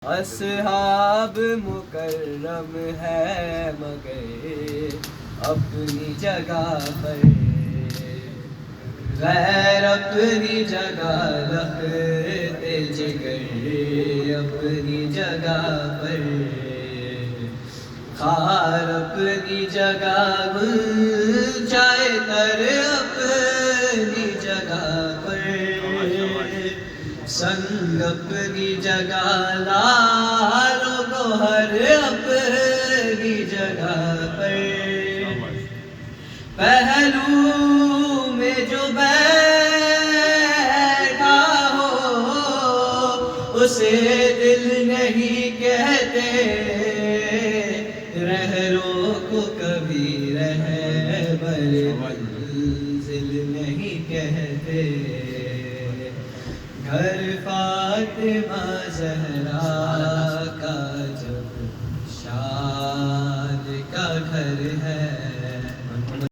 اصحاب مکرم ہے مگر اپنی جگہ پر، غیر اپنی جگہ رکھتے جگر اپنی جگہ پر، خار اپنی جگہ جائے تر اپنی جگہ پر، سنگ اپنی جگہ لال و گوہر اپنی جگہ پر، پہلو میں جو بیٹھا ہو اسے دل نہیں کہتے، رہرو کو کبھی رہبر منزل نہیں کہتے، گھر فاطمہ زہرا کا جب شان کا گھر ہے،